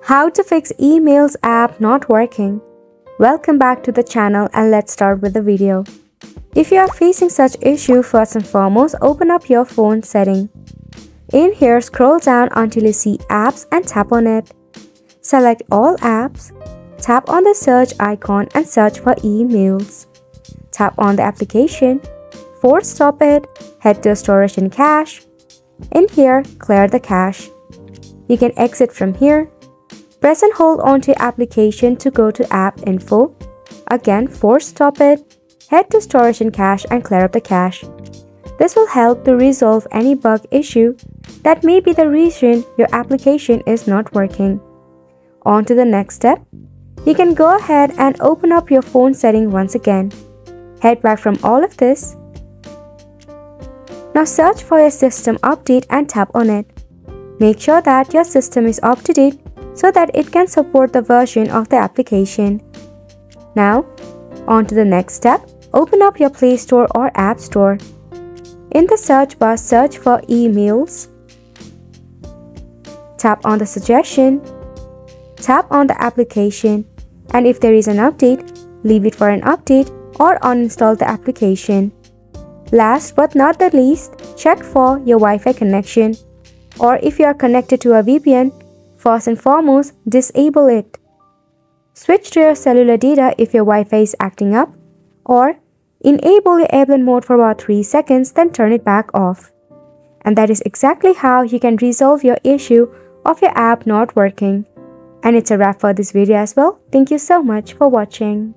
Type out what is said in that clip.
How to fix eMeals app not working. Welcome back to the channel and let's start with the video. If you are facing such issue, first and foremost, open up your phone setting. In here, scroll down until you see apps and tap on it. Select all apps. Tap on the search icon and search for eMeals. Tap on the application. Force stop it. Head to storage and cache. In here, clear the cache. You can exit from here. Press and hold onto your application to go to app info. Again, force stop it. Head to storage and cache and clear up the cache. This will help to resolve any bug issue that may be the reason your application is not working. On to the next step. You can go ahead and open up your phone setting once again. Head back from all of this. Now search for your system update and tap on it. Make sure that your system is up to date so that it can support the version of the application. Now, on to the next step. Open up your Play Store or App Store. In the search bar, search for eMeals. Tap on the suggestion. Tap on the application. And if there is an update, leave it for an update or uninstall the application. Last but not the least, check for your Wi-Fi connection. Or if you are connected to a VPN, first and foremost, disable it. Switch to your cellular data if your Wi-Fi is acting up, or enable your airplane mode for about 3 seconds, then turn it back off. And that is exactly how you can resolve your issue of your app not working. And it's a wrap for this video as well. Thank you so much for watching.